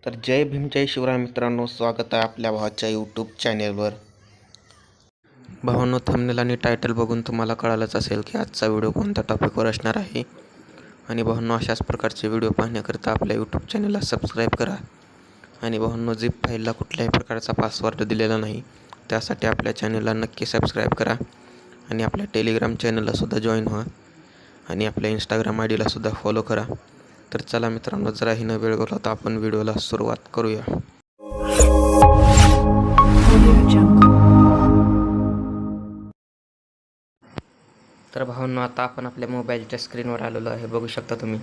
तर जय भीम जय शिवराय मित्रांनो, स्वागत आहे आपल्या भावाच्या यूट्यूब चॅनेलवर. भावांनो, थंबनेल आणि टायटल बघून तुम्हाला कळालंच असेल की आजचा व्हिडिओ कोणत्या टॉपिकवर असणार आहे. आणि भावांनो, अशाच प्रकारचे व्हिडिओ पाहण्याकरिता आपल्या यूट्यूब चॅनेलला सबस्क्राईब करा. आणि भावांनो, झिप फाईलला कुठल्याही प्रकारचा पासवर्ड दिलेला नाही, त्यासाठी आपल्या चॅनलला नक्की सबस्क्राईब करा. आणि आपल्या टेलिग्राम चॅनललासुद्धा जॉईन व्हा. आणि आपल्या इंस्टाग्राम आय डीला सुद्धा फॉलो करा. तर चला मित्रांनो, जराही न वेळ घालवता आपण व्हिडिओला सुरुवात करूया. तर भावांनो, आता आपण आपल्या मोबाईलच्या स्क्रीनवर आलेलो आहे, बघू शकता तुम्ही.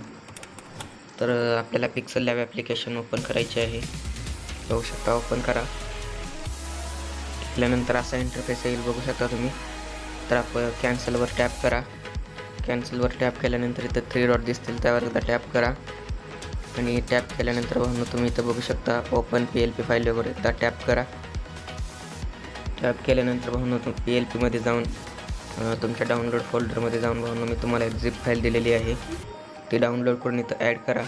तर आपल्याला पिक्सल लॅब ॲप्लिकेशन ओपन करायचे आहे. बघू शकता, ओपन करा. केल्यानंतर असा इंटरफेस येईल, बघू शकता तुम्ही. तर आपण कॅन्सलवर टॅप करा. कॅन्सलवर टॅप केल्यानंतर इथं 3 डॉट दिसतील, त्यावर एकदा टॅप करा. आणि टॅप केल्यानंतर भावांनो, तुम्ही इथं बघू शकता ओपन PLP फाईलवर एकदा टॅप करा. टॅप केल्यानंतर भावांनो, PLPमध्ये जाऊन तुमच्या डाउनलोड फोल्डरमध्ये जाऊन भावांनो, मी तुम्हाला एक झिप फाईल दिलेली आहे, ती डाउनलोड करून इथं ॲड करा.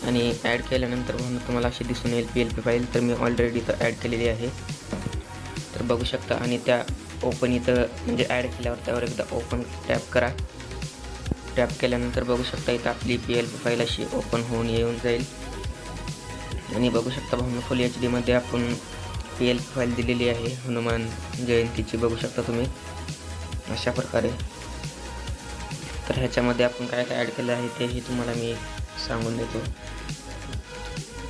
आणि ॲड केल्यानंतर भावांनो, तुम्हाला अशी दिसून येईल PLP फाईल. तर मी ऑलरेडी इथं ॲड केलेली आहे, तर बघू शकता. आणि त्या ओपन इथं म्हणजे ॲड केल्यावर त्यावर एकदा ओपन टॅप करा. टॅप केल्यानंतर बघू शकता इथं आपली PLP फाईल अशी ओपन होऊन येऊन जाईल. आणि बघू शकता भावांनो, फुल HD मध्ये आपण PLP फाईल दिलेली आहे हनुमान जयंतीची, बघू शकता तुम्ही अशा प्रकारे. तर ह्याच्यामध्ये आपण काय काय ॲड केलं आहे तेही तुम्हाला मी सांगून देतो.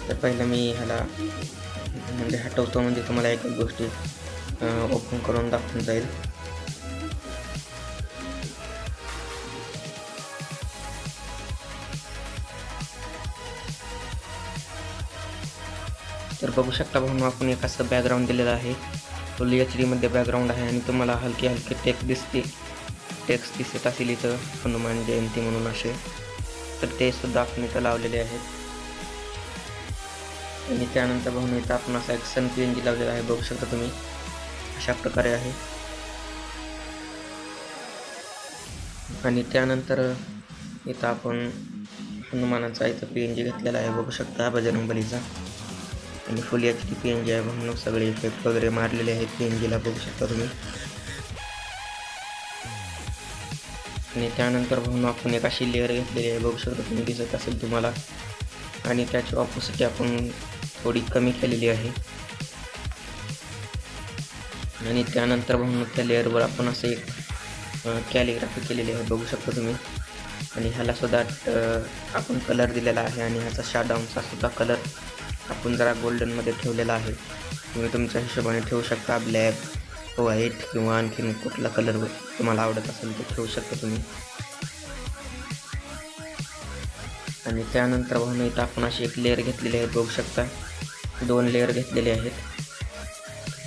तर पहिलं मी ह्याला म्हणजे हटवतो, म्हणजे तुम्हाला एक गोष्टी ओपन करून दाखवून जाईल. तर बघू शकता भावांनो, आपण एक असं बॅकग्राऊंड दिलेलं आहे, फुल HD मध्ये बॅकग्राऊंड आहे. आणि तुम्हाला हलके टेक्स्ट दिसत असेल इथं हनुमान जयंती म्हणून असे, तर ते सुद्धा आपण इथं लावलेले आहेत. आणि त्यानंतर भावांनो, इथं आपण असा एक सन PNG लावलेला आहे, बघू शकता तुम्ही अशा प्रकारे आहे. आणि त्यानंतर इथं आपण हनुमानाचा इथं PNG घेतलेला आहे, बघू शकता बजरंगबलीचा. आणि फुल HD PNG आहे भावांनो, सगळे इफेक्ट वगैरे मारलेले आहेत PNGला, बघू शकता तुम्ही. आणि त्यानंतर भावांनो, आपण एक अशी लेअर घेतलेली आहे, बघू शकता तुम्ही, दिसत असेल तुम्हाला. आणि त्याची ऑपोसिट आपण थोडी कमी केलेली आहे. आणि त्यानंतर भावांनो, त्या लेअरवर आपण असं एक कॅलिग्राफी केलेली आहे, बघू शकता तुम्ही. आणि ह्याला सुद्धा आपण कलर दिलेला आहे. आणि ह्याचा शॅडोचा सुद्धा कलर आपण जरा गोल्डनमध्ये ठेवलेला आहे. तुम्ही तुमच्या हिशोबाने ठेवू शकता, ब्लॅक, व्हाईट किंवा आणखीन कुठला कलर तुम्हाला आवडत असेल तो ठेवू शकता तुम्ही. आणि त्यानंतर भावांनो, इथं आपण अशी एक लेअर घेतलेली आहे, बघू शकता. 2 लेअर घेतलेले आहेत,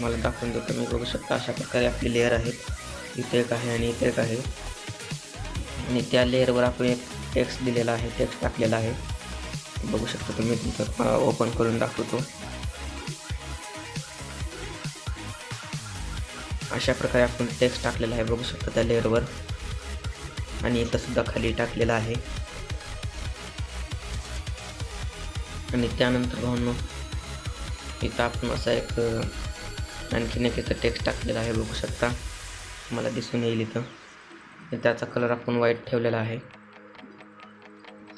मला दाखवून देतो मी. बघू शकता अशा प्रकारे आपली लेअर आहेत, इथे एक आहे आणि इथे एक आहे. आणि त्या लेअरवर आपण एक टेक्स्ट दिलेला आहे, टेक्स्ट टाकलेला आहे, बघू शकता तुम्ही. तुमचं ओपन करून दाखवतो. अशा प्रकारे आपण टेक्स्ट टाकलेला आहे, बघू शकता त्या लेअरवर. आणि इथं सुद्धा खाली टाकलेला आहे. आणि त्यानंतर भावांनो, इथं आपण असा एक आणखीन एक इथं टेक्स्ट टाकलेला आहे, बघू शकता, मला दिसून येईल इथं. त्याचा कलर आपण व्हाईट ठेवलेला आहे.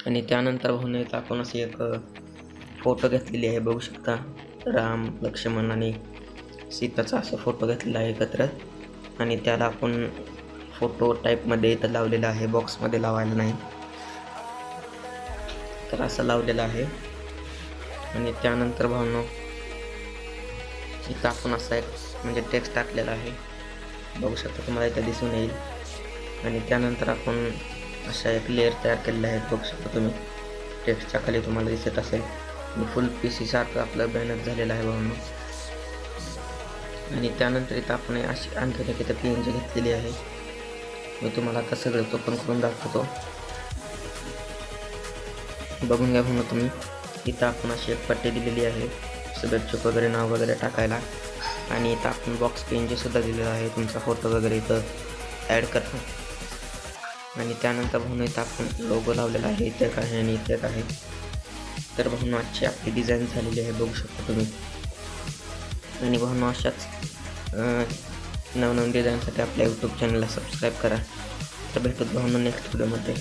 आणि त्यानंतर भावांनो, इथं आपण अशी एक फोटो घेतलेली आहे, बघू शकता. राम, लक्ष्मण आणि सीताचा असं फोटो घेतलेला आहे एकत्र. आणि त्याला आपण फोटो टाईपमध्ये इथं लावलेला आहे, बॉक्समध्ये लावायला नाही, तर असं लावलेलं आहे. आणि त्यानंतर भावांनो, इथं आपण असा एक म्हणजे टेक्स्ट टाकलेला आहे, बघू शकता, तुम्हाला इथं दिसून येईल. आणि त्यानंतर आपण अशा एक लेअर तयार केलेल्या आहेत, बघू शकता तुम्ही. टेक्स्टच्या खाली तुम्हाला दिसत असेल. आणि फुल PC सारखं आपलं बॅनर झालेलं आहे भावांनो. आणि त्यानंतर इथं आपण अशी आणखी एक इथं PNG घेतलेली आहे, मी तुम्हाला आता सगळं ओपन करून दाखवतो, बघून घ्या भावांनो तुम्ही. इथं आपण अशी एक पट्टी दिलेली आहे शुभेच्छुक वगैरे नाव वगैरे टाकायला. आणि इथं आपण बॉक्स PNG सुद्धा दिलेला आहे, तुमचा फोटो वगैरे इथं ॲड करा. आणि त्यानंतर भावांनो, इथं आपण लोगो लावलेला आहे, इथे एक आहे आणि इथे एक आहे. तर भावना आजची आपली डिझाईन झालेली आहे, बघू शकता तुम्ही. आणि भावना अशाच नवनवीन डिझाईनसाठी आपल्या यूट्यूब चॅनलला सबस्क्राईब करा. तर भेटूत भावना नेक्स्ट व्हिडिओमध्ये.